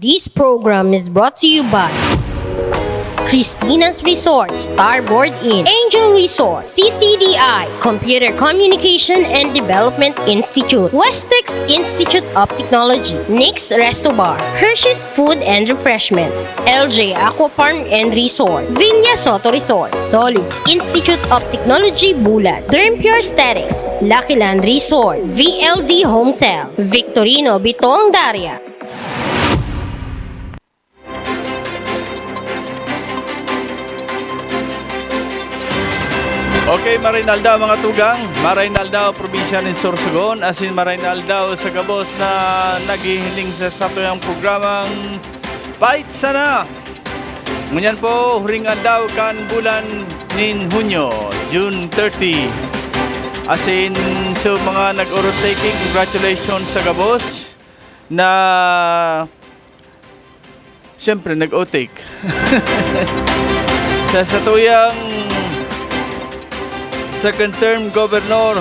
This program is brought to you by Christina's Resort, Starboard Inn, Angel Resort, CCDI, Computer Communication and Development Institute, Westex Institute of Technology, Nick's Resto Bar, Hershey's Food and Refreshments, LJ Aqua Farm and Resort, Vinya Soto Resort, Solis Institute of Technology Bulat, Derm Pure Aesthetics, Lucky Land Resort, VLD Hotel, Victorino Bitong Daria. Okay, Marinaldao mga tugang, Marinaldao, probinsya ng Sorsogon, asin Marinaldao sa Gabos na naghihiling sa satuyang programang Fight Sana. Ngunyan po, huringan daw kan bulan nin Hunyo, June 30. Asin sa mga nag-orot taking, congratulations sa Gabos na siyempre nag-o-take. Sa satuyang second term Governor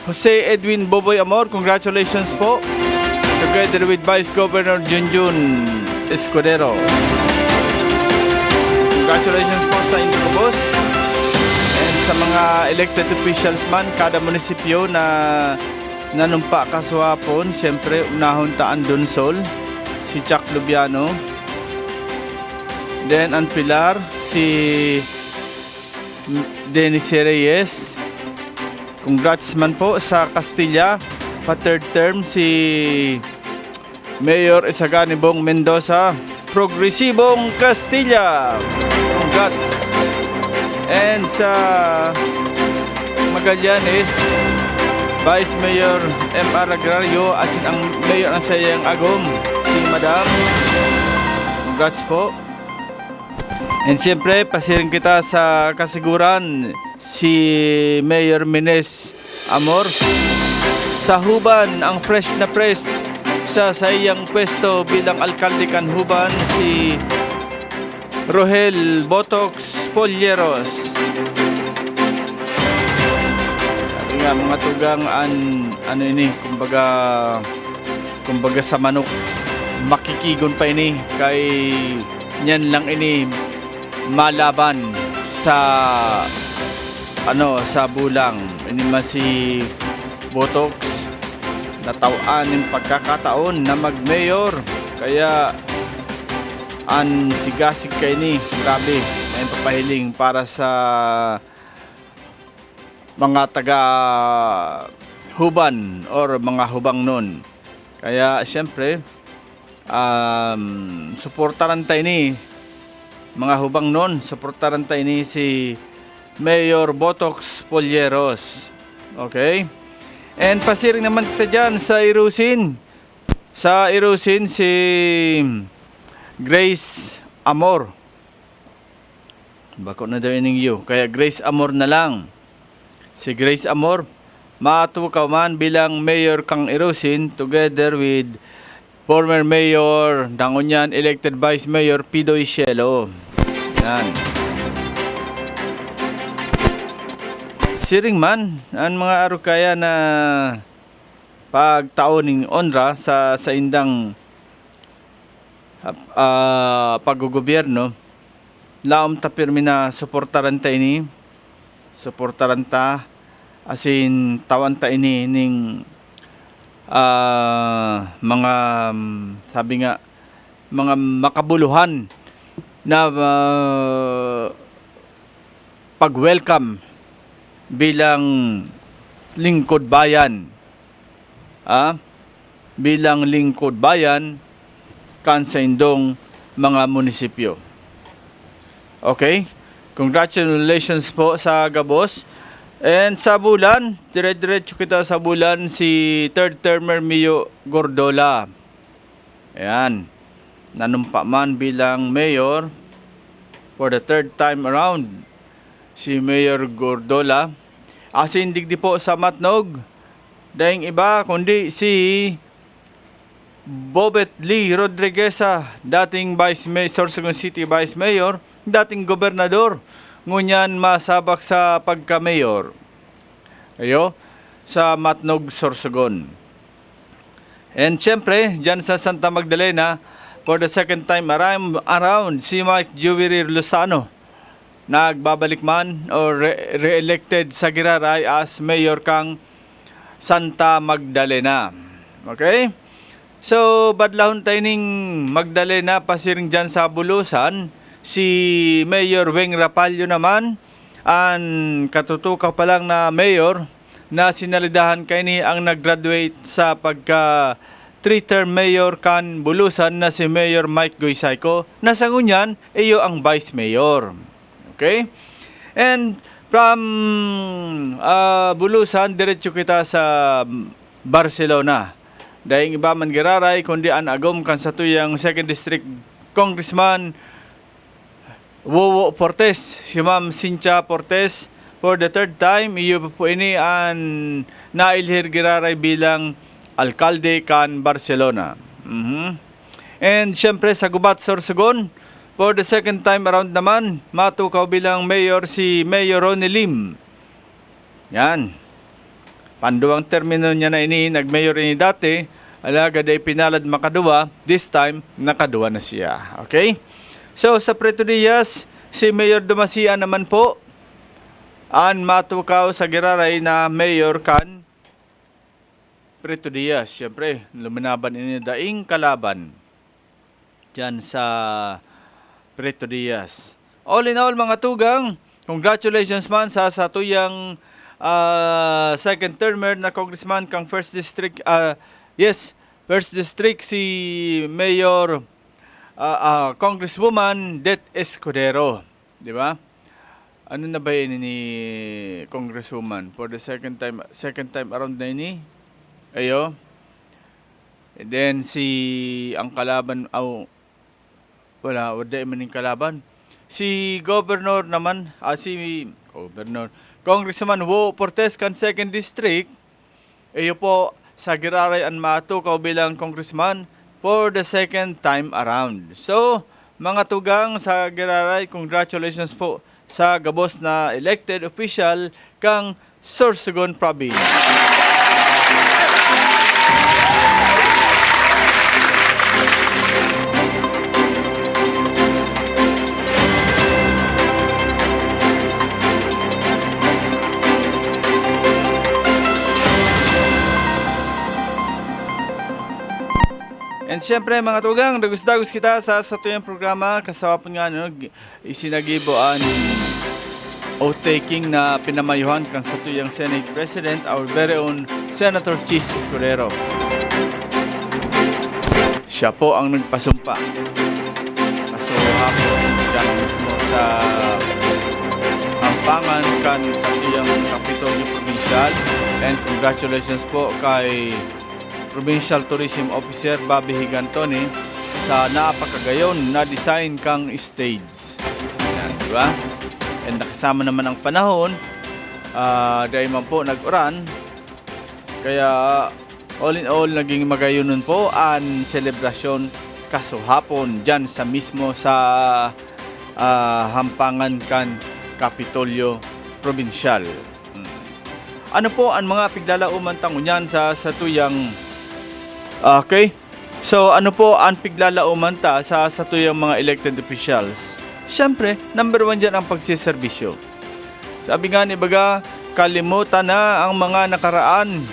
Jose Edwin Boboy Amor, congratulations po, together with Vice Governor Junjun Escudero. Congratulations po sa inyo, boss, and sa mga elected officials man kada munisipyo na nanumpa kaswapon. Siyempre unahon taan Donsol si Chuck Lubiano, then ang Pilar si Dennis Reyes. Congrats man po sa Castilla, pa third term si Mayor Isaganibong Mendoza, Progresibong Castilla. Congrats. And sa Magallanes, Vice Mayor M.R. Agrario, asin ang Mayor ang Sayang Agom, si Madam. Congrats po. And siyempre, pasiring kita sa kasiguran si Mayor Mines Amor. Sa Huban, ang fresh na press sa sayang pwesto bilang alkalde kan Huban, si Rohel Botox Polleros. Sabi nga mga tugang ano ini, kumbaga sa manok, makikigon pa ini kay nyan lang ini malaban sa sa bulang. Ini si Botox natawaan ng pagkakataon na mag-mayor, kaya sigasig kay ni grabe na papahiling para sa mga taga Huban or mga hubang nun. Kaya siyempre suportaran tayo ni mga hubang nun, suportaran tayo ni si Mayor Botox Polleros. Okay? And pasiring naman kita dyan sa Irusin. Sa Irusin si Grace Amor. Bako na daw ining you. Kaya Grace Amor na lang. Si Grace Amor, matukaw man bilang Mayor kang Irusin together with former Mayor Dangunyan, elected Vice Mayor Pidoy Cielo. Yan. Siring man ang mga arukaya na pagtaoning onra sa indang paggogobyerno. Laom ta pirmi na suportaran ta ini. Suportaran ta asin tawan ta ini ning mga sabi nga mga makabuluhan na pag-welcome bilang lingkod bayan, bilang lingkod bayan kan sa indong mga munisipyo. Okay, congratulations po sa Gabos. And sa bulan, dire-diretso kita sa bulan, si third termer Mio Gordola. Ayan, nanumpa man bilang mayor for the third time around si Mayor Gordola. Asin digdi po sa Matnog, dahing iba kundi si Bobet Lee Rodrigueza, dating Vice Mayor, Sorsogon City Vice Mayor, dating gobernador, ngunyan masabak sa pagka-mayor. Ayo, sa Matnog, Sorsogon. And syempre, dyan sa Santa Magdalena, for the second time around si Mike Jewelry Lozano nagbabalik man o re-elected sa Giraray as mayor kang Santa Magdalena. Okay? So, badlahon tayo ning Magdalena pasiring dyan sa Bulusan. Si Mayor Weng Rapallo naman, ang katutukaw pa lang na mayor na sinalidahan kay ni ang nag-graduate sa pagka 3-term mayor kan Bulusan na si Mayor Mike Goysayco. Nasa ngunyan, iyo ang vice mayor. Okay? And from Bulusan, diretso kita sa Barcelona. Dahil iba man Giraray, kundi an agom kan sa tuyang 2nd District Congressman Wowo Portes, si Ma'am Cynthia Portes, for the 3rd time, iyo po ini ang nailhir Giraray bilang alkalde kan Barcelona. And syempre sa Gubat, Sorsogon, for the 2nd time around naman, matukaw bilang mayor si Mayor Ronnie Lim. Yan. Panduang termino niya na ini, nag-mayor ini dati, alaga day pinalad makaduwa, this time, nakaduwa na siya. Okay? So, sa Preto Diaz, si Mayor Dumasian naman po, ang matukaw sa Giraray na Mayor kan Preto Diaz. Siyempre, luminaban ini daing kalaban dyan sa Preto Diaz. All in all, mga tugang, congratulations man sa tuyang second termer na congressman kang first district. First district si Mayor Congresswoman Det Escudero, di ba? Ano na ba yun ni Congresswoman for the second time around na ini? Ayo. And then si ang kalaban wala maning kalaban. Si Governor naman, Congressman Wo Portes kan 2nd District. Iyo po sa Giraray ang matukaw bilang congressman for the 2nd time around. So, mga tugang sa Giraray, congratulations po sa gabos na elected official kang Sorsogon Province. And siyempre mga tugang, dagos-dagos kita sa tuyang programa. Kasawa po nga isinagiboan oath-taking na pinamayuhan kan sa tuyang Senate President, our very own Senator Chis Escudero. Siya po ang nagpasumpa. Kaso hapon dyan mismo sa Ampangan kan sa tuyang Kapitolyo Provincial. And congratulations po kay Provincial Tourism Officer Bobby Higantoni sa napakagayon na design kang stage. Yan, di ba? And nakasama naman ang panahon, dahil man po nag-uran. Kaya all in all, naging magayon nun po ang selebrasyon kasuhapon dyan sa mismo sa Hampangan kan Kapitolyo Provincial. Ano po ang mga piglalauman tangunyan sa tuyang okay? So, ano po ang piglalauman sa tuyang mga elected officials? Siyempre, number 1 dyan ang pagsiservisyo. Sabi nga ni Baga, kalimutan na ang mga nakaraan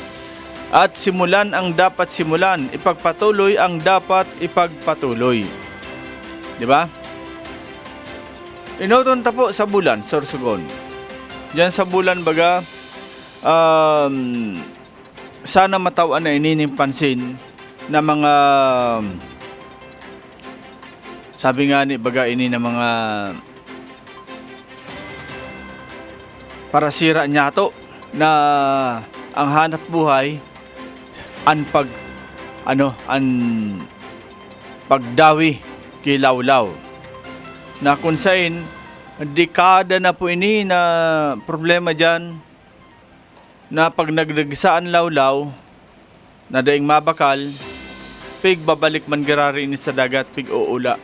at simulan ang dapat simulan. Ipagpatuloy ang dapat ipagpatuloy. Di ba? Inutunta po sa bulan, Sorsogon. Diyan sa bulan, Baga, sana matawan na inining pansin na mga sabi nga ni Baga ini na mga parasira niya to na ang hanap buhay an pagdawi kilawlaw na kung saan dekada na po ini na problema dyan na pag nagdagsaan lawlaw na daing mabakal pig babalik man Girari ini sa dagat pig uula.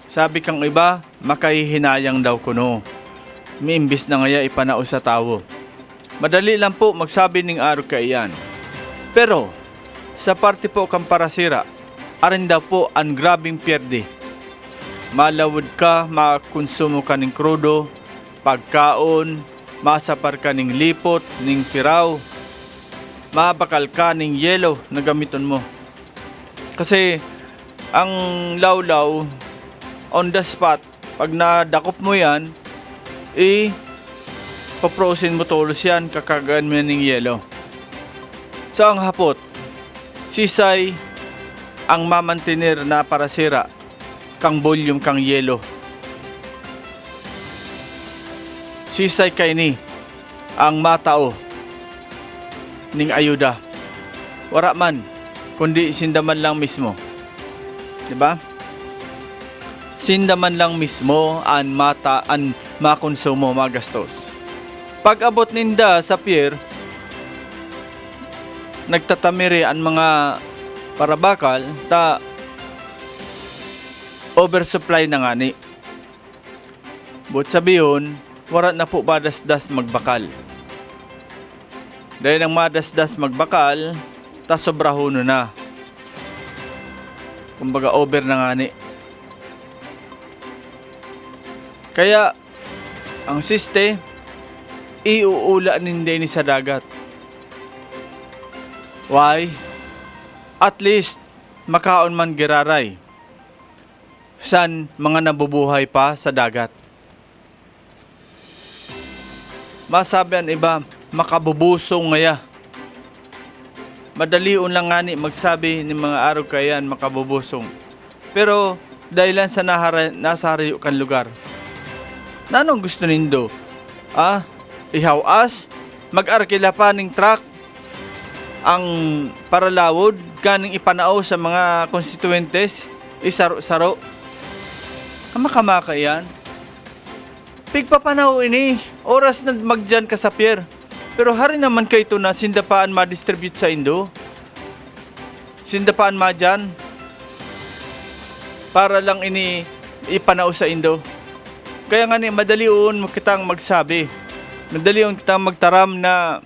Sabi kang iba, makahihinayang daw kuno. Miimbis na ngaya ipanao sa tawo. Madali lang po magsabi ning araw kaiyan. Pero, sa parte po kang parasira, arin daw po ang grabing pierde. Malawod ka, makonsumo ka ng krudo, pagkaon, masapar ka ng lipot, ng piraw, mabakal ka ng yelo na gamiton mo. Kasi ang lawlaw on the spot, pag nadakop mo yan, paprosin mo tulos yan, kakagaan mo ng yelo. So ang hapot, sisay ang mamantinir na parasira kang volume kang yelo. Sisay kay ni ang matao ning ayuda. Wara man, kundi sindaman lang mismo. Diba? Sindaman lang mismo an makonsumo magastos. Pag abot ninda sa pier, nagtatamiri ang mga parabakal ta oversupply na ngani. But sabiyon, wala na po madasdas magbakal. Dahil ang madasdas magbakal, ta sobrahon na. Kumbaga over na ngani. Kaya ang siste iuula ninday ni sa dagat. Why? At least makaon man giraray. San mga nabubuhay pa sa dagat. Masabi ang iba, makabubusong ngaya. Madalion lang ngani magsabi ng mga araw kayan makabubusong. Pero dahilan sa nasa harayo kan lugar. Nanong gusto nindo? Ihawas? Mag-arkila pa ng truck ang paralawod kaning ipanao sa mga konstituentes? Isaro-saro? Kamakama yan? Pigpapanaw ini, oras na magdyan ka sa pier. Pero hari naman kayo ito na sindapaan ma-distribute sa Indo. Sindapaan ma dyan. Para lang ini ipanao sa Indo. Kaya nga ni, madalion mo kitang magsabi. Madalion kitang magtaram na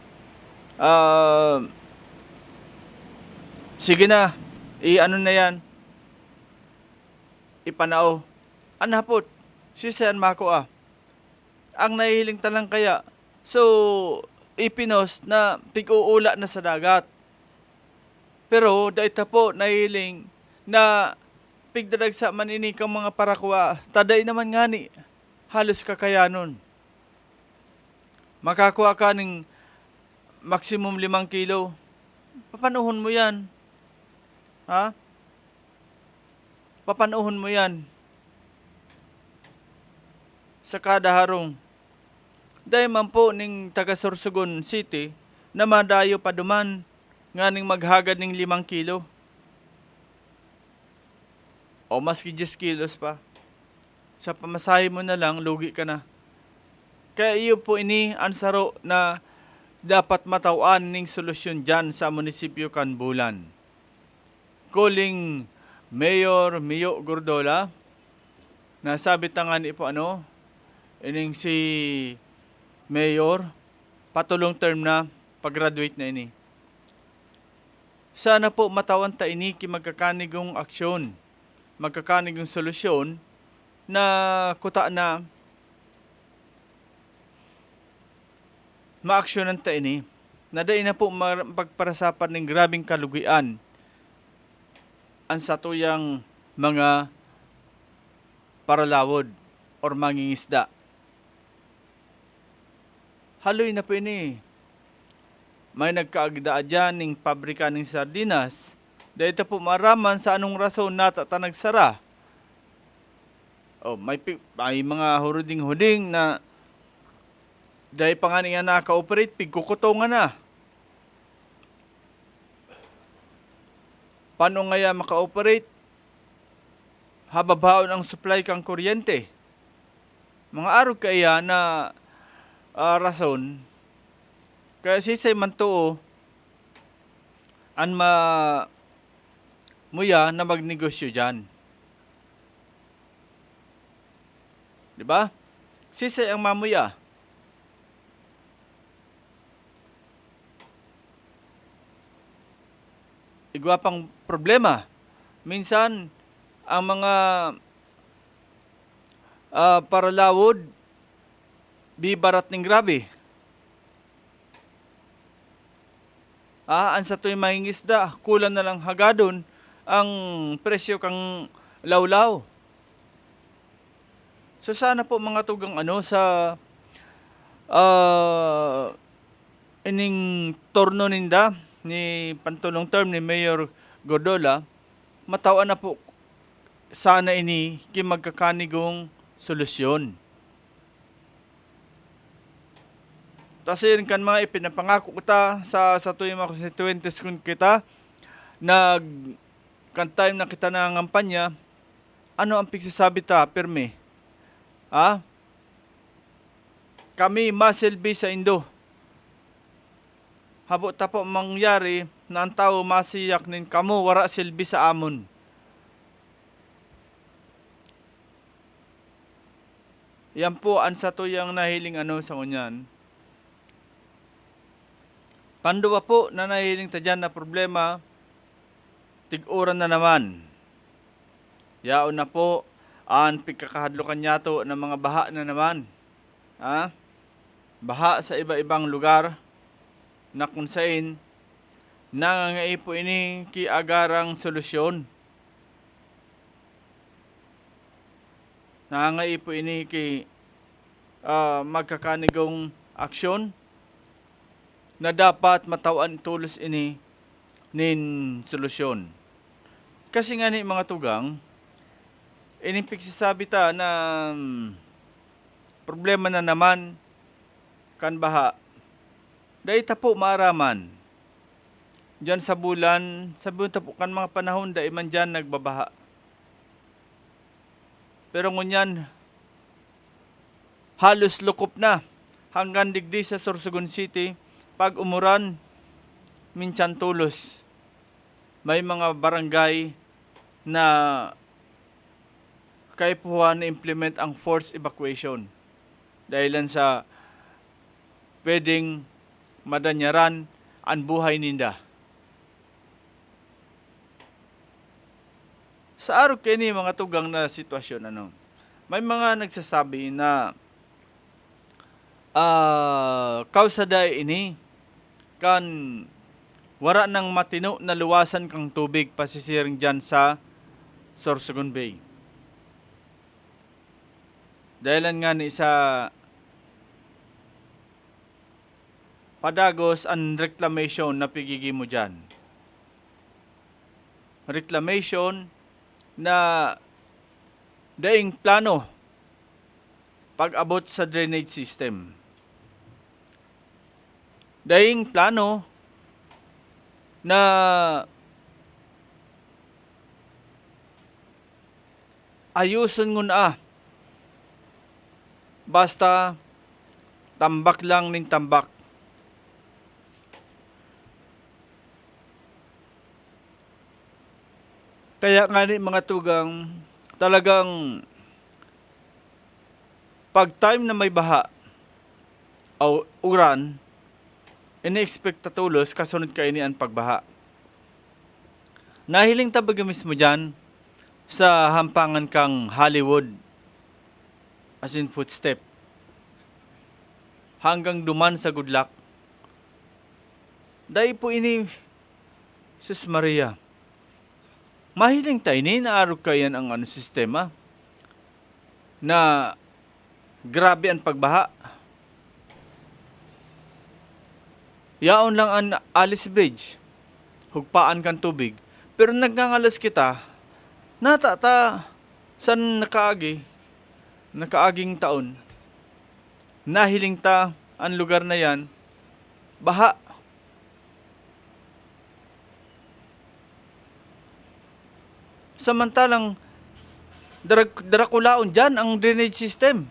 sige na, ano na yan. Ipanao. Anapot, sisayan mako ang nahihiling talang kaya. So, ipinos na tig-uula na sa dagat. Pero, daita po, nahihiling na pigdadagsa man ini kang mga parakwa. Taday naman ngani, halos kakayanon. Makakuha ka ng maximum 5 kilo. Papanuhon mo yan. Ha? Papanuhon mo yan. Sa kada harong. Dahil man po ning taga Sorsogon City na madayo pa duman nga ning maghagad ning 5 kilo. O maski 10 kilos pa. Sa pamasahe mo na lang, lugi ka na. Kaya iyo po ini ansaro na dapat matawan ning solusyon dyan sa munisipyo Kanbulan. Calling Mayor Mio Gordola, nasabi tangan po ining si Mayor, patulong term na, pag-graduate na ini. Sana po matawan ta ini magkakanigong aksyon, magkakanigong solusyon na kuta na maaksyonan ta ini. Naday na po pagparasapan ng grabing kalugian ang satuyang mga paralawod or mangingisda. Haloy na po ini. May nagkaagda dyan ng pabrika ng sardinas. Dahil po maraman sa anong rason natata nagsara. May mga huruding-huding na dahil pa nga nga naka-operate, pigkukutungan na. Paano nga maka-operate? Hababaon ang supply kang kuryente. Mga araw kaya na rason, kaya sisay man to an muya na magnegosyo dyan. Diba? Sisay ang mamuya. Igwa pang problema. minsan ang mga paralawod bibarat ning grabe. Ansa to'y mahingisda, kulang na lang hagadon ang presyo kang lawlaw. So sana po mga tugang sa ining torno ninda ni pantulong term ni Mayor Gordola, matawan na po sana ini magkakanigong solusyon. Kasi kan mga ipinapangako kita sa tuwing mga constituentes kun kita kan time na kita nangangampanya, ano ang pigsasabi ta perme? Kami masilbi sa Indo. Habo ta po mangyari na ang tao masiyak nin kamo wara silbi sa amon. Yan po ang sa tuyang nahiling sa kunyan. Panduwa po na nahiling ta dyan na problema, tig-uran na naman. Yaon na po, ang pagkakahadlukan yato ng mga baha na naman. Baha sa iba-ibang lugar na kung saan nangangaipo ini kiagarang solusyon. Nangangaipo ini magkakanigong aksyon na dapat matawan tulos ini nin solusyon. Kasi nga ni mga tugang, inimpik sabi ta na problema na naman kan baha. Dahil ta po maaraman. Diyan sa bulan ta po kan mga panahon dahil man dyan nagbabaha. Pero ngunyan, halos lukop na hanggang digdi sa Sorsogon City. Pag umuran, minsan tulos. May mga barangay na kaipuhan na implement ang forced evacuation. Dahilan sa pwedeng madanyaran ang buhay ninda. Sa araw kayo ni mga tugang na sitwasyon, may mga nagsasabi na kausaday ini kan wara nang matino na luwasan kang tubig pasisiring dyan sa Sorsogon Bay. Dahilan nga ni sa padagos ang reclamation na pigigi mo dyan. Reclamation na daing plano pag-abot sa drainage system. Daing plano na ayuson ngun basta tambak lang ning tambak. Kaya nga ni mga tugang, talagang pag time na may baha o uran, ini-expect tatulos kasunod ka ini ang pagbaha. Nahiling tabag mismo dyan sa hampangan kang Hollywood, as in footstep, hanggang duman sa Goodluck. Dahil po ini, Sus Maria, mahiling tayo ni naarog kayan ang sistema na grabe ang pagbaha. Yaon lang ang Alice Bridge, hugpaan kan tubig. Pero nagngangalas kita, natata san nakaaging taon, nahiling ta ang lugar na yan, baha. Samantalang darakulaon dyan ang drainage system.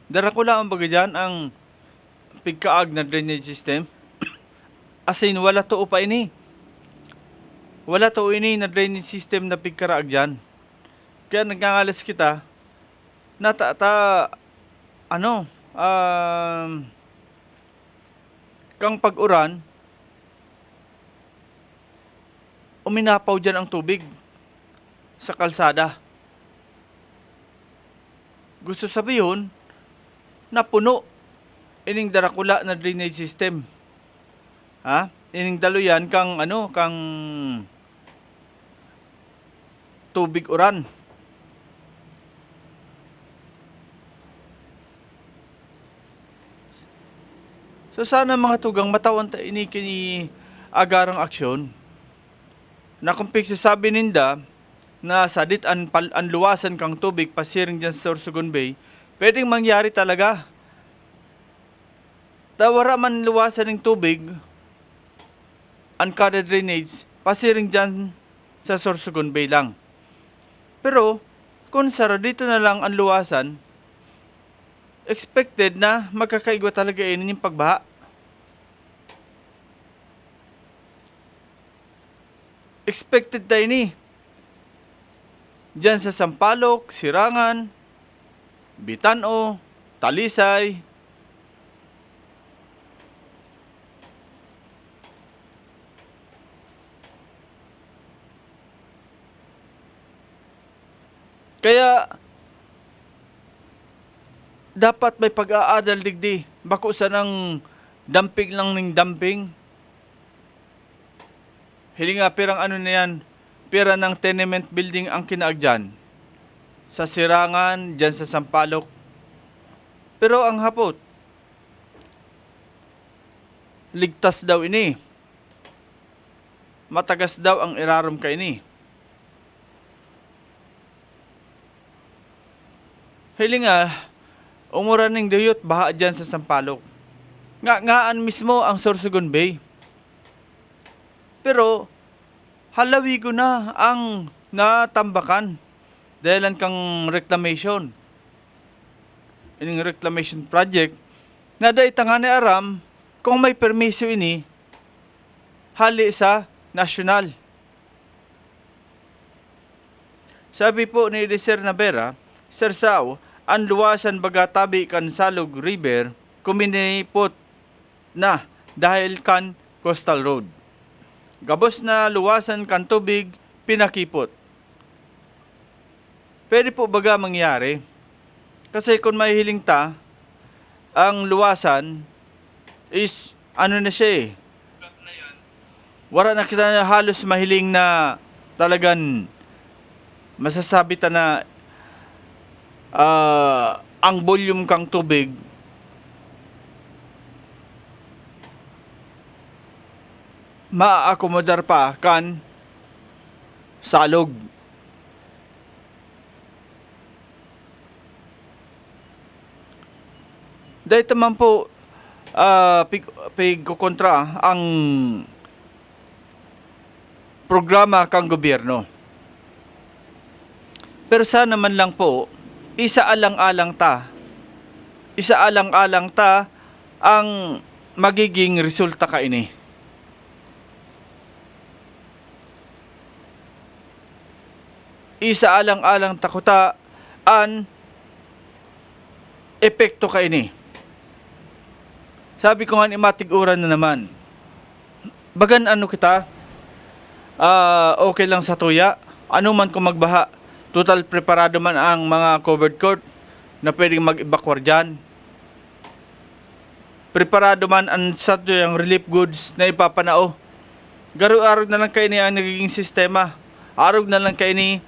Darakulaon baga dyan ang pigkaag na drainage system. As in, wala to pa ini. Wala to ini na drainage system na pigkaraag dyan. Kaya nagngangalas kita, kang pag-uran, uminapaw dyan ang tubig sa kalsada. Gusto sabihin, napuno ining darakula na drainage system. Ha? Ining daluyan kang kang tubig uran. So sana mga tugang matawan ta ini kini agarang aksyon na kung sabi ninda na sadit ang luwasan kang tubig pasiring dyan sa Sorsogon Bay, pwedeng mangyari talaga. Tawara man luwasan ng tubig, ang kada drainage, pasiring dyan sa Sorsogon Bay lang. Pero, kung sara dito na lang ang luwasan, expected na magkakaigwa talaga yung pagbaha. Expected tayo ni. Diyan sa Sampaloc, Sirangan, Bitano, Talisay. Kaya, dapat may pag-aadal digdi. Bako sa nang damping lang ng damping. Hili nga pirang na yan, pira ng tenement building ang kinaagyan. Sa Sirangan, dyan sa Sampaloc. Pero ang hapot, ligtas daw ini. Matagas daw ang irarom ka ini. Hili nga, umuran ng dayot baha dyan sa Sampaloc. Ngaan mismo ang Sorsogon Bay. Pero, halawi ko na ang natambakan dahil kang reclamation. Ining reclamation project na dahi tangani aram kung may permiso ini hali sa nasyonal. Sabi po ni Sir Navera, Sir Sao, ang luwasan bagatabi kan Salog River kuminipot na dahil kan Coastal Road. Gabos na luwasan kan tubig, pinakipot. Pwede po baga mangyari? Kasi kung mahihiling ta, ang luwasan is, na siya eh. Wala na kita na halos mahiling na talagang masasabi ta na ang volume kang tubig maa-accommodar pa kan salog. Dahil naman po pigkukontra ang programa kang gobyerno. Pero sana man lang po isaalang-alang ta ang magiging resulta ka ini. Isaalang-alang takuta an epekto ka ini. Sabi ko nga ni matiguran na naman. Bagan kita? Okay lang sa tuya. Ano man kung magbaha. Total preparado man ang mga covered court na pwedeng mag-evacuate dyan. Preparado man ang sa tuyang relief goods na ipapanao. Garo-arog na lang kayo ni ang nagiging sistema. Arog na lang kayo ni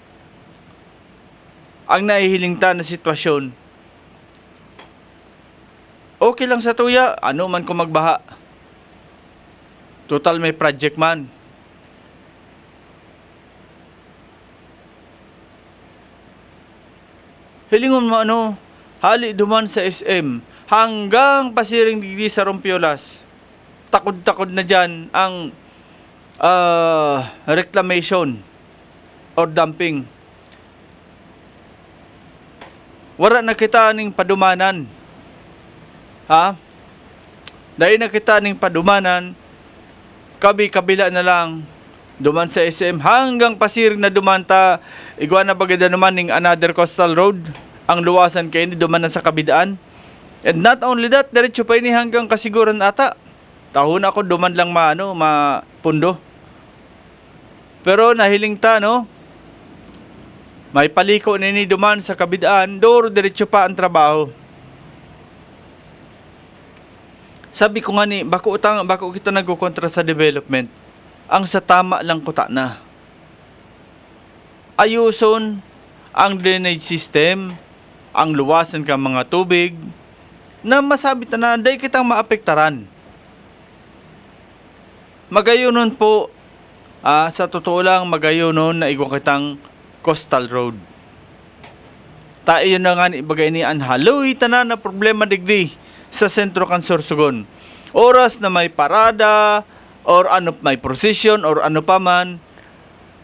ang nahihiling ta na sitwasyon. Okay lang sa tuya, ano man kung magbaha. Total may project man. Hilingon mo hali duman sa SM, hanggang pasiring digdi sa Rompiolas. Takod-takod na dyan ang reclamation or dumping. Wala na kita ning padumanan. Ha? Dahil na kita ning padumanan, kabila na lang, duman sa SM, hanggang pasiring na dumanta, igwa na bagada naman ning another coastal road, ang luwasan kayo ni duman na sa kabidaan. And not only that, diretso pa ini hanggang Kasiguran ata. Tahon ako duman lang mapundo. Pero nahiling ta, no? May paliko nini duman sa kabidaan, doro diretso pa ang trabaho. Sabi ko nga ni, bako kita nagkukontra sa development. Ang sa tama lang kuta na. Ayuson ang drainage system, ang luwasan ka mga tubig, na masabit na day kitang maapektaran. Magayunon po, sa totoo lang, magayunon na igwa kitang coastal road. Tayo na nga ni bagay ni anhaloy tanan na problema digdi sa sentro kan Sorsogon. Oras na may parada or may procession or ano pa man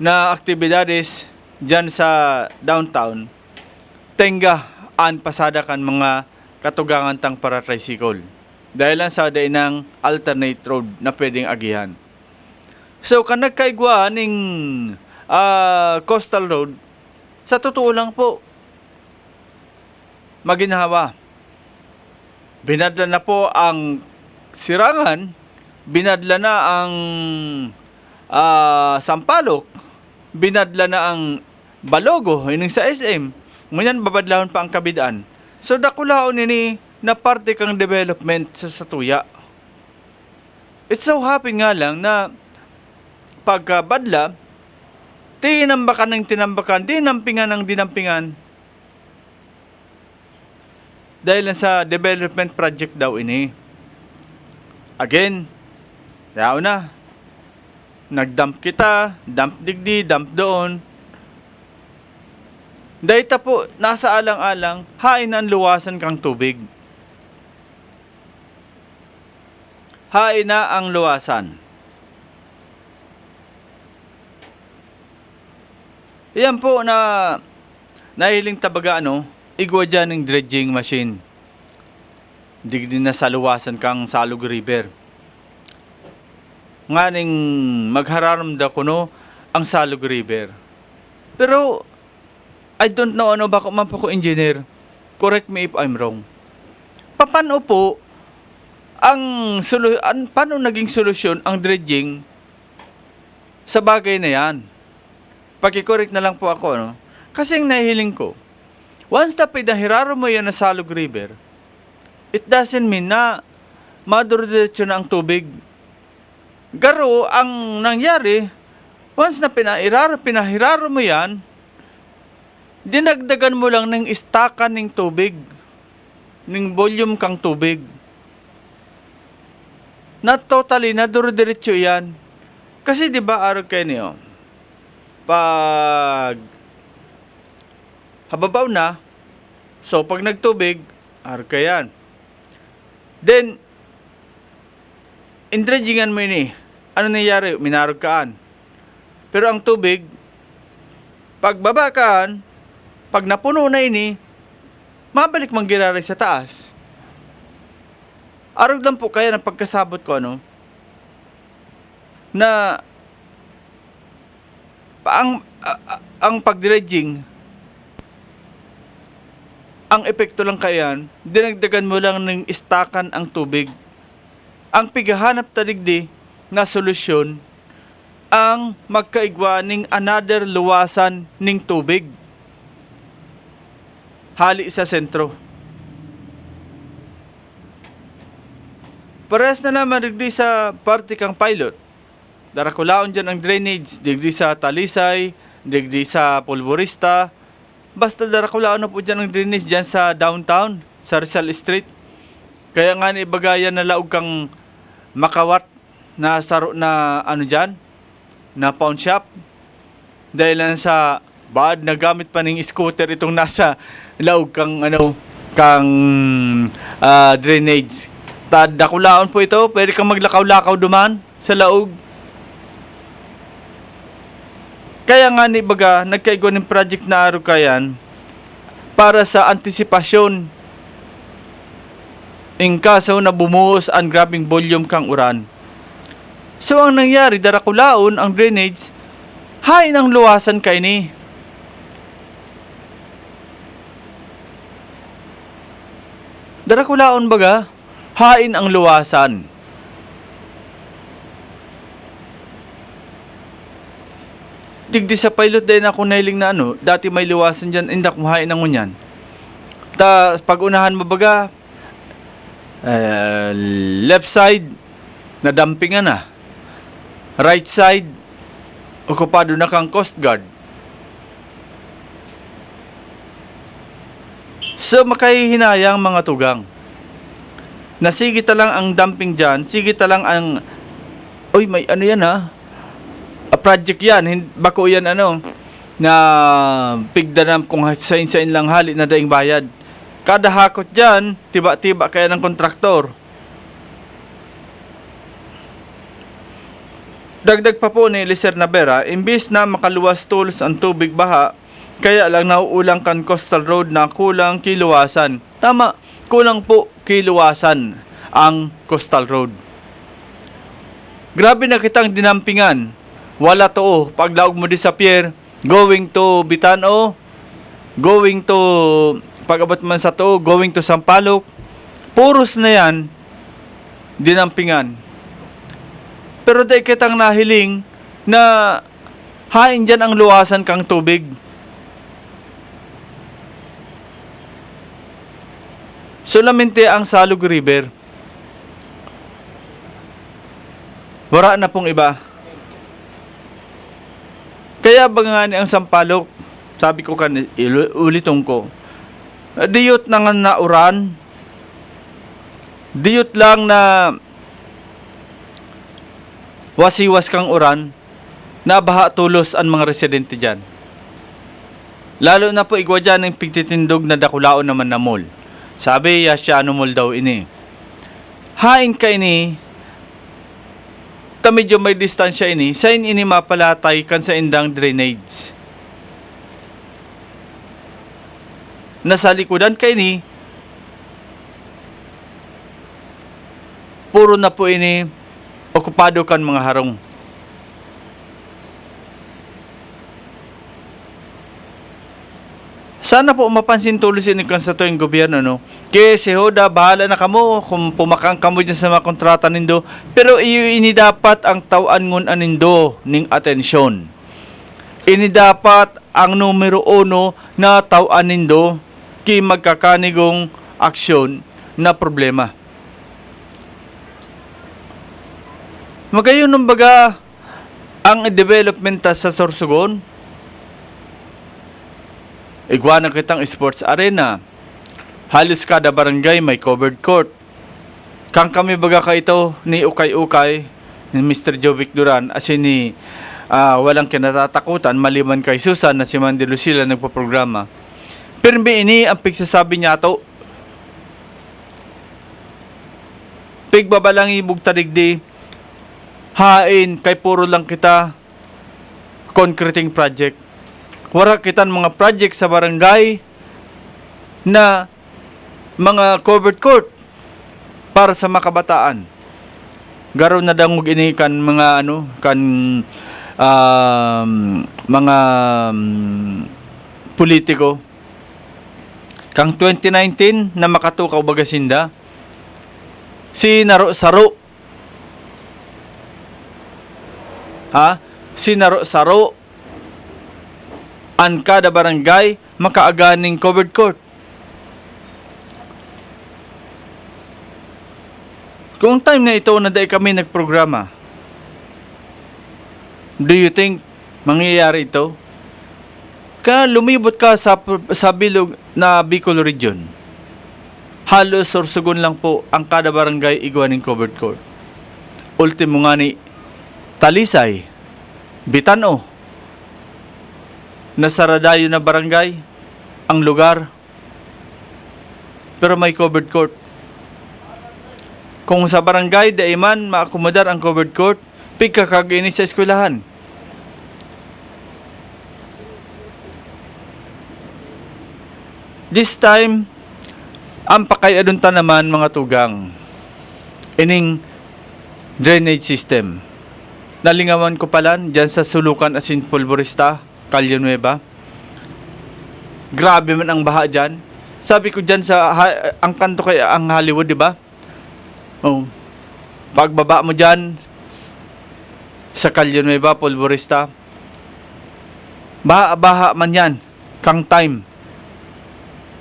na aktibidades dyan sa downtown, tenga an pasada kan mga katugangan tang para tricycle. Dahil lang sa day ng alternate road na pwedeng agihan. So, kan nagkaigwa ning coastal road, sa totoo lang po, maginhawa. Binadla na po ang Sirangan, binadla na ang Sampaloc, binadla na ang Balogo, ining sa SM. Ngunyan babadlahon pa ang Kabidaan. So dakulaon nini na parte kang development sa Satuya. It's so happy nga lang na pagkabadla, tinambakan ng tinambakan, dinampingan ng dinampingan. Dahil sa development project daw ini. Again, yaw na. Nagdump kita, dump digdi, dump doon. Dahil po, nasa alang-alang, hain ang luwasan kang tubig. Hain na ang luwasan. Yan po na nahiling tabaga igwa dyan ng dredging machine. Digdi na sa luwasan kang Salog River. Nga ning maghararamda ko ang Salog River. Pero, I don't know bako man po ko engineer. Correct me if I'm wrong. Paano po paano naging solusyon ang dredging sa bagay na yan? Paki-correct na lang po ako, Kasi ang nahihiling ko, once na pinahiraro mo yan na Salog River, it doesn't mean na madurdiretso na ang tubig. Garo, ang nangyari, once na pinahiraro mo yan, dinagdagan mo lang ng istakan ng tubig, ng volume kang tubig. Not totally, nadurdiretso yan. Kasi di ba araw kayo niyo, pag hababaw na, so pag nagtubig, araw kayo yan. Then, indredgingan mo ini. Ano nangyari? Minarog kaan. Pero ang tubig, pag babakaan, pag napuno na ini, mabalik manggirari sa taas. Arog lang po kaya ng pagkasabot ko, na ang pagdredging, ang epekto lang kayan, dinagdagan mo lang ng istakan ang tubig. Ang pigahanap taligdi na solusyon, ang magkaigwa ning another luwasan ning tubig. Hali sa sentro. Parehas na naman digdi sa parte kang pilot. Darakulaon dyan ang drainage, digdi sa Talisay, digdi sa Polvorista. Basta darakulaon na po dyan ang drainage dyan sa downtown, sa Rizal Street. Kaya nga ni bagayan na laog kang makawat na saro na dyan, na pawn shop. Dahil lang sa bad na gamit pa ng scooter itong nasa laog kang drainage. Darakulaon po ito, pwede kang maglakaw-lakaw duman sa laog. Kaya nga ni baga, nagkaigwa ng project na araw kayan para sa antisipasyon in kaso na bumuhos ang grabing volume kang uran. So ang nangyari, darakulaon ang drainage, hain ang luwasan kay ni. Darakulaon baga, hain ang luwasan. Tigdi sa pilot din ako nailing na ano, dati may liwasan dyan, hindi akong hain ng ngunyan. Pag unahan mo baga, left side, nadampingan na. Right side, okupado na kang Coast Guard. So, makahihinayang mga tugang. Na sige lang ang dumping dyan, sige lang ang, oy, may ano yan ha, a project yan, bako yan ano, na pigda na kung sain-sain lang hali na daing bayad. Kada hakot dyan, tiba-tiba kaya ng kontraktor. Dagdag pa po ni Licer Navera, imbis na makaluwas tulos ang tubig baha, kaya lang nauulang kan coastal road na kulang kiluwasan. Tama, kulang po kiluwasan ang coastal road. Grabe na kitang dinampingan. Wala to, paglaog mo di sa pier, going to Bitano, going to, pag-abot man sa to, going to Sampaloc, puros na yan, dinampingan. Pero di kitang nahiling na hain dyan ang luwasan kang tubig. Solamente ang Salug River. Wala na pong iba. Kaya ba nga ni ang Sampaloc, sabi ko ulitin ko, diyot na nga nauran, diyot lang na wasiwas kang uran, nabaha tulos ang mga residente dyan. Lalo na po igwa dyan ng pigtitindog na dakulaon naman na mall. Sabi, Yasiano Mall daw ini. Hain ka ini, ta medyo may distansya ini, sain ini mapalatay kan sa indang drainage. Nasa likudan ka ini, puro na po ini, okupado kan mga harong. Sana po mapansin tuloy sin kan sa tuwing gobyerno, no? Kaya si Hoda, bahala na kamo kung pumakang kamo dyan sa mga kontrata nindo. Pero ini dapat ang tawan ngun anindo ning atensyon. Ini dapat ang numero 1 na tawan nindo ki magkakanigong aksyon na problema. Magayon ng baga ang development sa Sorsogon. Igwa na kitang sports arena. Halos kada barangay may covered court. Kang kami baga ka ito ni Ukay-Ukay, ni Mr. Jovic Duran, asin ni walang kinatatakutan, maliban kay Susan na si Mandy Lucila nagpaprograma. Pero ini ang pigsasabi niya to. Pigbabalang ibug tadigdi, hain kay puro lang kita concreting project. Wala kitan mga project sa barangay na mga covered court para sa makabataan. Garo na dangog ini kan mga ano kan mga politiko. Kang 2019 na makatukaw Bagasinda, si Naro-Saro. Si Naro-Saro an kada barangay makaaganing covered court. Kung time na ito na dahil kami nagprograma, do you think mangyayari ito? Kaya lumibot ka sa bilog na Bicol Region. Halos Sorsogon lang po ang kada barangay igwaning covered court. Ultimo nga ni Talisay, Bitano, Nasaradayo na barangay ang lugar, pero may covered court. Kung sa barangay daiman maakomodar ang covered court, pigkakagini sa eskwelahan. This time ang pakayadunta naman mga tugang ining drainage system. Nalingawan ko palan dyan sa Sulukan asin Pulborista, Calle Nueva. Grabe man ang baha dyan. Sabi ko dyan sa ang kanto kay ang Hollywood, di ba? Oh. Pagbaba mo dyan sa Calle Nueva, Pulborista, baha man yan, kang time,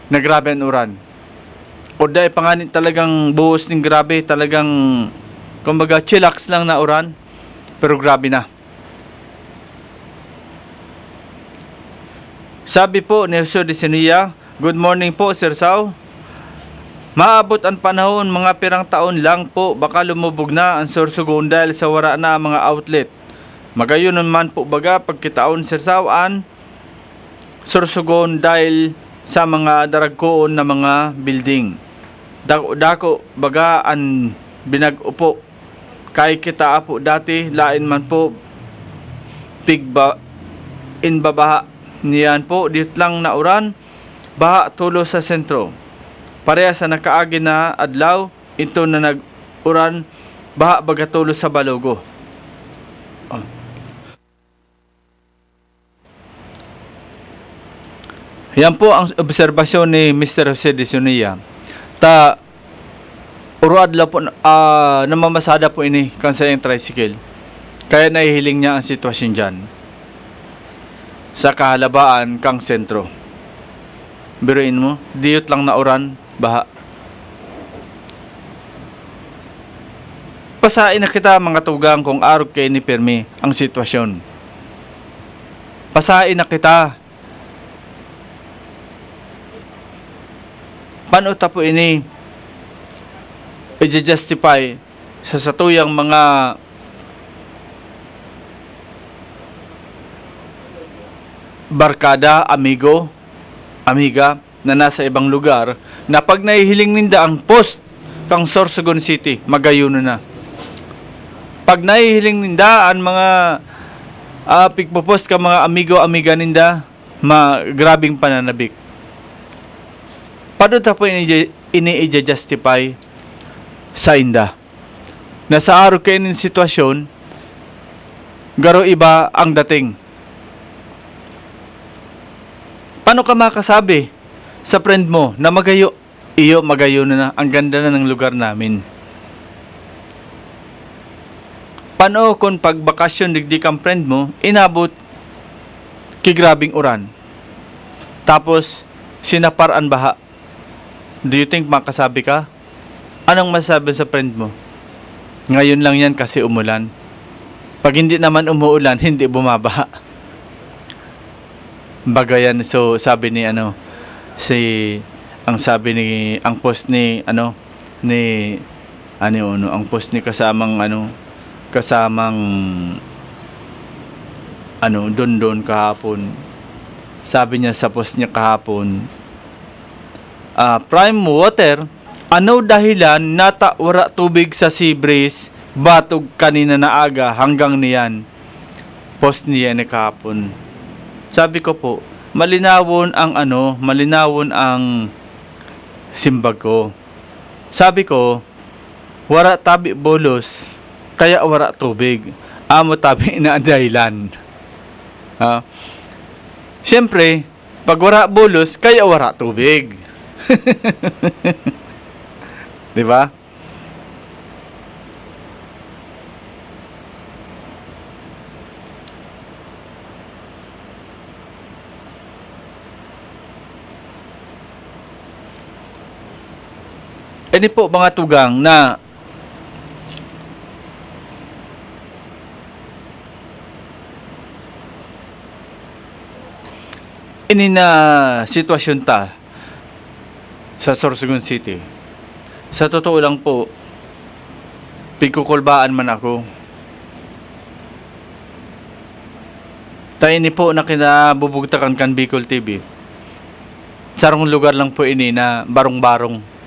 na grabe ang uran. O dahil panganin talagang buhos ng grabe, talagang, kumbaga, chillax lang na uran, pero grabe na. Sabi po ni Jose de Sinia, good morning po, Sir Sao. Maabot ang panahon, mga pirang taon lang po, baka lumubog na ang Sorsogon dahil sa wara na mga outlet. Magayon naman po baga pagkitaon, Sir Sao, an Sorsogon dahil sa mga daragkoon na mga building. Dako baga ang binag-upo. Kay kita po dati, lain man po pigba inbabaha niyan po, dit lang na uran, baha tulo sa sentro. Pareha sa nakaagi na adlaw, ito na nag-uran, baha bagatulo sa Balogo. Oh. Yan po ang obserbasyon ni Mr. Jose de Sinia. Uruadlaw po, namamasada po ini kansa yung tricycle. Kaya nahihiling niya ang sitwasyon dyan. Sa kahalabaan kang sentro. Biruin mo, diyot lang na uran, baha. Pasain na kita mga tugang kung arog kay ni Permi ang sitwasyon. Pasain na kita. Paano tapo ini i-justify sa satuyang mga barkada, amiga na nasa ibang lugar na pag nahihiling ninda ang post kang Sorsogon City, magayuno na. Pag nahihiling ninda ang mga pigpopost ka mga amiga ninda, grabing pananabik. Paano po ini-justify sa inda? Nasa araw kayo ng sitwasyon, garo iba ang dating. Paano ka makasabi sa friend mo na magayo na, ang ganda na ng lugar namin? Paano kung pagbakasyon digdi kang friend mo, inabot kigrabing uran, tapos sinaparan baha? Do you think makasabi ka? Anong masasabi sa friend mo? Ngayon lang yan kasi umulan. Pag hindi naman umuulan, hindi bumabaha. Bagayan, so sabi ni ang post ni ang post ni kasamang Dondon kahapon. Sabi niya sa post niya kahapon, prime water, ano dahilan nata wara tubig sa Seabreeze batog kanina na aga hanggang niyan? Post niya ni kahapon. Sabi ko po, malinawon ang simbag ko. Sabi ko, wara tabi bolos, kaya wara tubig. Amo tabi na dahilan. Siyempre, pag wara bolos, kaya wara tubig. Di ba? Ini po mga tugang na ini na sitwasyon ta sa Sorsogon City. Sa totoo lang po, pigkukulbaan man ako. Tayo ni po na kinabubugtakan kan Bicol TV. Sarong lugar lang po ini na barong-barong.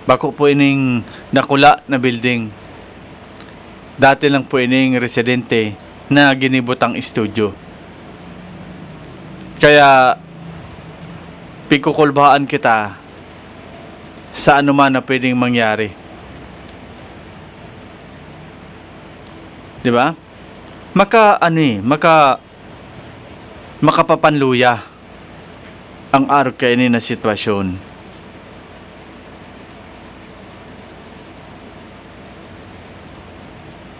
Bako po ining nakula na building. Dati lang po ining residente na ginibutang studio. Kaya pikukulbahan kita sa anuman na pwedeng mangyari. Di ba? Makapapanluya ang araw kainin na sitwasyon.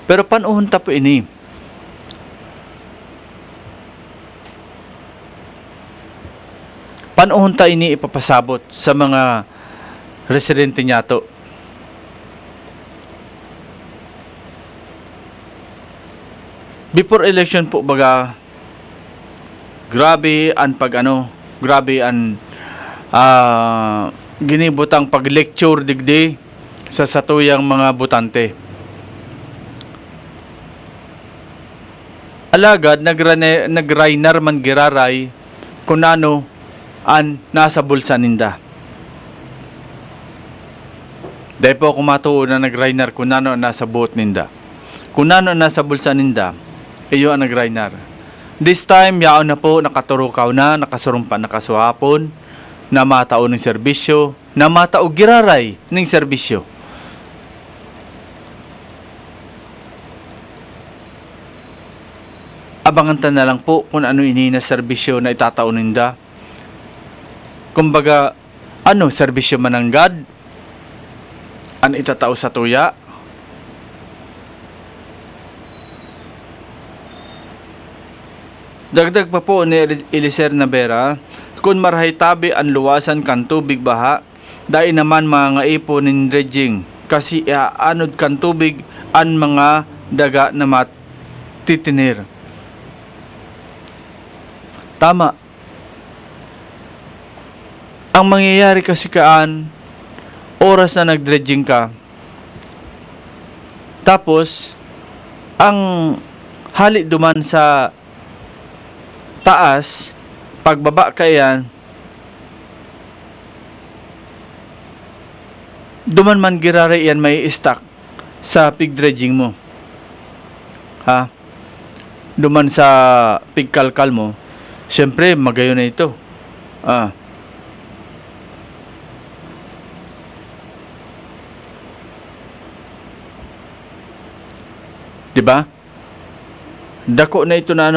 Pero panuhon ta po ini? panahon ta ini ipapasabot sa mga residente niyato. Before election po baga, grabe ang ginibutang pag-lecture digdi sa satuyang mga butante. Alagad nagrainar man giraray kung ano an nasa bulsa ninda. Dahil po kumatuo na nagrainar kung ano ang nasa buot ninda. Kung ano ang nasa bulsa ninda, iyo ang nagrainar. This time, yaon na po, nakaturukaw na, nakasurumpa, nakasuhapon, na matao ng serbisyo, na matao giraray ng serbisyo. Abangan ta na lang po kung ano ini na serbisyo na itatao ninda. Kumbaga, ano serbisyo mananggad? Ano itatao sa tuya? Dagdag pa po ni Eliser Navera, kung marahay tabi ang luwasan kan tubig baha, dahil naman mga ipo nin dredging, kasi anod kan tubig ang mga daga na matitinir. Tama. Ang mangyayari kasi kaan, oras na nagdredging ka, tapos, ang hali duman sa taas, pagbaba ka yan, duman man girare yan may stock sa pig dredging mo. Ha? Duman sa pig kalkal mo, syempre magayo na ito. Diba? Dako na ito na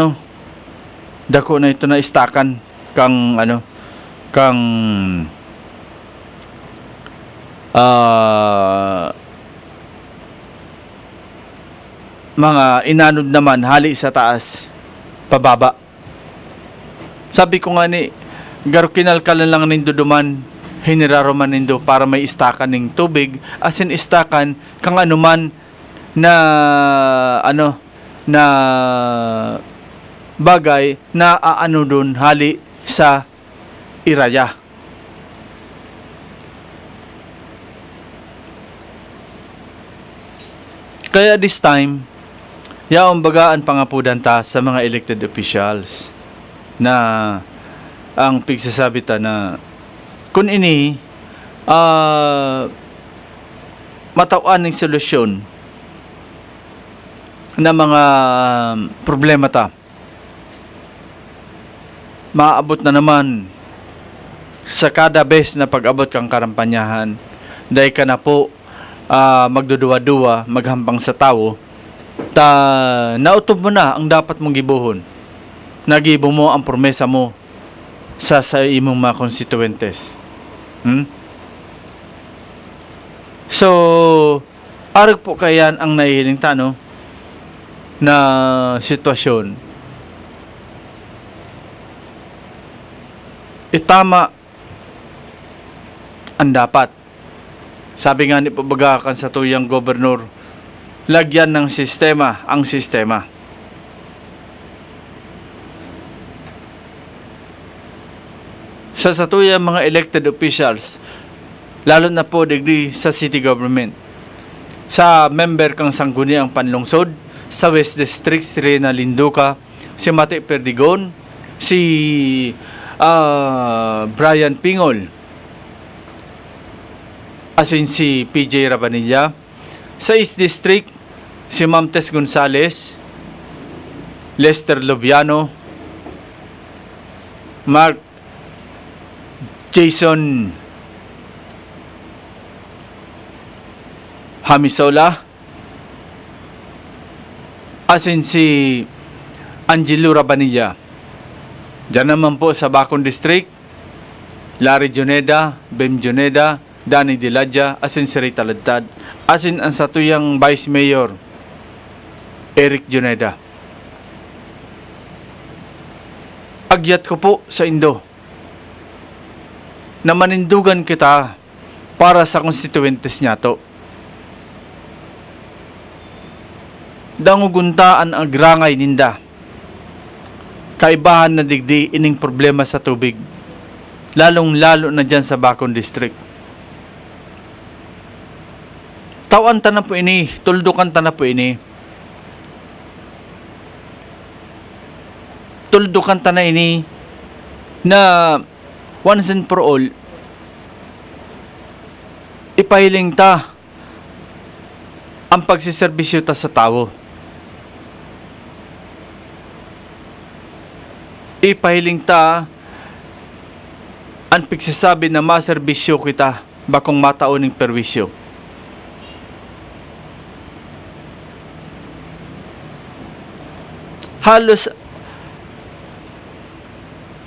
dako na ito na istakan kang mga inanod naman hali sa taas pababa. Sabi ko nga ni garo kinalkalan lang nindo duman hiniraro man nindo para may istakan ng tubig, as in istakan kang anuman na na bagay na aano dun hali sa iraya. Kaya this time, yaong bagaan pangapudan ta sa mga elected officials na ang pigsasabi ta na kung ini matauan ng solusyon na mga problema ta, maabot na naman sa kada bes na pag-abot kang karampanyahan, dahil ka na po magduduwa-duwa, maghampang sa tao, nautob mo na ang dapat mong gibuhon. Nagibo mo ang promesa mo sa imong mga constituentes. So, arag po kayan ang nahihiling tano na sitwasyon. Itama ang dapat. Sabi nga ni pabagakan sa tuyang gobernur, lagyan ng sistema ang sistema. Sa tuyang mga elected officials, lalo na po digdi sa city government, sa member kang sangguniang panlungsod, sa West District, si Rena Linduca, si Mate Perdigon, si Brian Pingol, asin si PJ Rabanilla. Sa East District, si Ma'am Tess Gonzales, Lester Lobiano, Mark Jason Hamisola, asin si Angelo Rabanilla. Diyan naman po sa Bacon District, Larry Juneda, Bem Juneda, Danny Diladja, asin si Rita Ladtad, asin ang satuyang Vice Mayor, Eric Juneda. Agyat ko po sa Indo. na manindugan kita para sa constituentes niya to. Danguguntaan ang grangay ninda. Kaibahan na digdi ining problema sa tubig. Lalong-lalo na dyan sa Bacon District. Tawan ta na po ini, tuldukan ta na po ini. Tuldukan ta na ini na once and for all, ipahiling ta ang pagsiservisyo ta sa tao. Ipahiling ta ang pagsasabi na maserbisyo kita bakong mataoning perwisyo.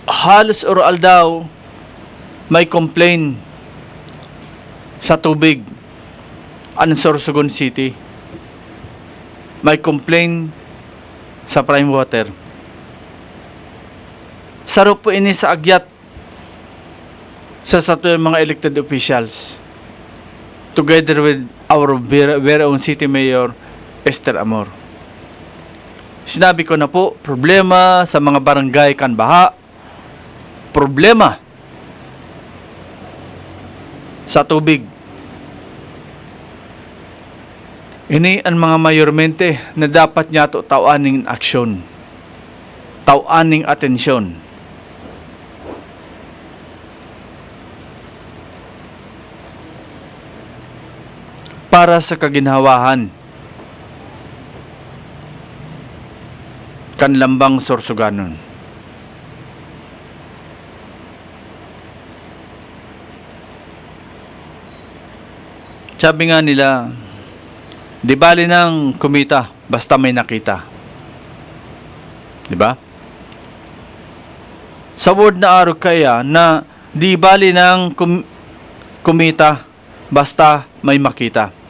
Halos oral daw may complain sa tubig ang Sorsogon City. May complain sa Prime Water. Saro po ini sa agyat sa mga elected officials together with our very own City Mayor Esther Amor. Sinabi ko na po, problema sa mga barangay kan baha, problema sa tubig. Ini ang mga mayormente na dapat niya to tawaning aksyon, tawaning atensyon. Para sa kaginhawahan kanlambang Sorsoganon. Sabi nga nila, di bali ng kumita basta may nakita. Di ba? Sa word na araw kaya na di bali ng kumita basta may makita.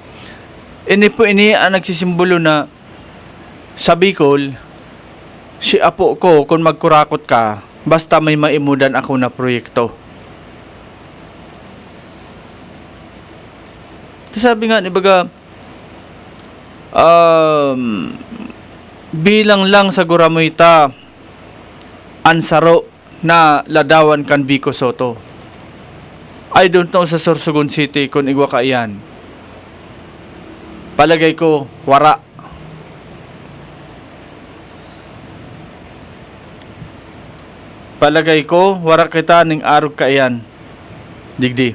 Ini po ini ang nagsisimbolo na sa Bicol, si apo ko kung magkurakot ka, basta may maimudan ako na proyekto. Sabi nga, ibaga, bilang lang sa Guramoyta, ansaro na ladawan kan Vico Soto. I don't know sa Sorsogon City kung igwa ka iyan. Palagay ko, wara. Palagay ko, wara kita ning arog ka iyan. Digdi.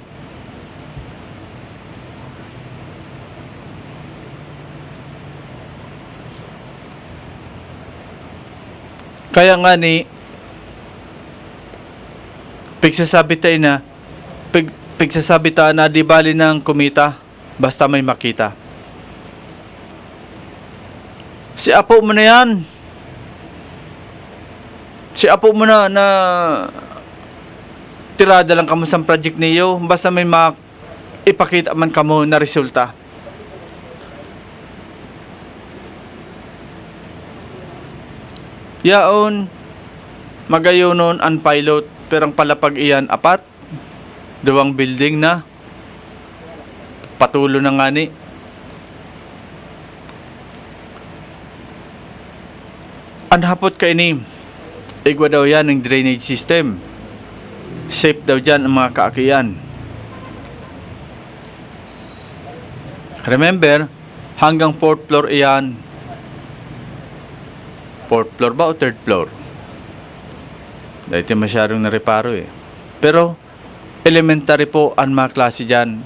Kaya nga ni, pigsasabi tayo na, pigsasabi tayo na di bali ng kumita, basta may makita. Si apo mo na yan. Si apo mo na tirada lang kamo sa project niyo, basta may ipakita man kamo na resulta. Yaon, magayonon ang pilot, perang palapag iyan apat, 2 building na, patulo na nga ni. Anhapot ka ini, igwa daw yan ng drainage system. Safe daw dyan ang mga kaakian. Remember, hanggang 4th floor iyan. 4th floor ba o 3rd floor? Dahil masyadong nareparo eh. Pero, elementary po ang mga klase dyan.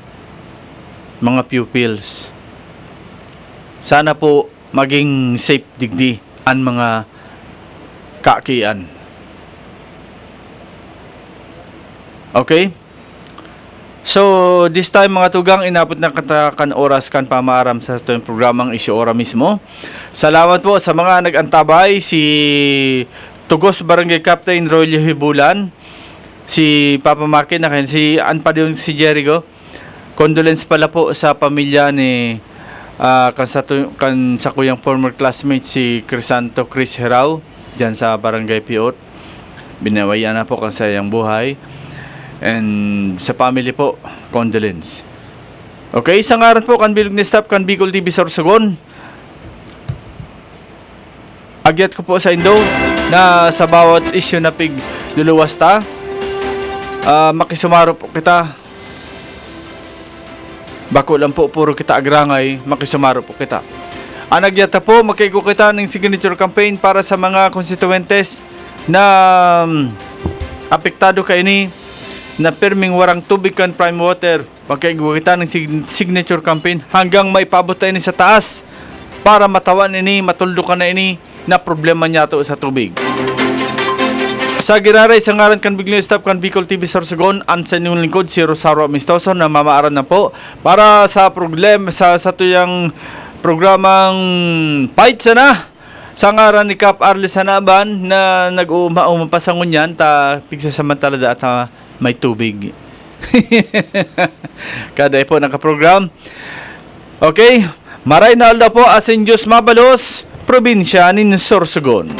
Mga pupils. Sana po maging safe digdi ang mga kaakian. Okay? So, this time mga tugang, inabot na kan oras kan pamaram sa itong programang Isyu Ora mismo. Salamat po sa mga nag-antabay, si Tugos Barangay Captain Rolio Hibulan, si Papa Makin, si Anpadyon, si Jericho. Condolence pala po sa pamilya ni kan sa kuyang former classmate si Crisanto Chris Herao dyan sa Barangay Piot. Binawayan na po kan sayang buhay. And sa family po, condolence. Okay, sa ngaran po kan bilog ni staff kan Bicol TV Sorsogon. Agyat ko po sa Indo na sa bawat issue na luluwas ta, makisumaro po kita. Bako lang po, puro kita agrangay, makisumaro po kita. Anagyata po, makigo kita ng signature campaign para sa mga konstituentes na apektado kay ni na perming warang tubig kan prime water. Makigo kita ng signature campaign hanggang may pabot tayo ni sa taas para matawan ini, matuldukan na ini na problema niya to sa tubig. Sa giraray, sa ngaran kan biglang staff kan Bicol TV Sorsogon, ang sa inyong lingkod si Rosario Amistoso na mamaaran na po para sa problem sa tuyang programang Fight Sana sa ngaran ni Cap Arles Hanaban na nag-umapasangon yan ta pigsasamantala da at may tubig. Kada po nakaprogram. Okay, maray na alda po asin Diyos Mabalos, probinsya ni Sorsogon.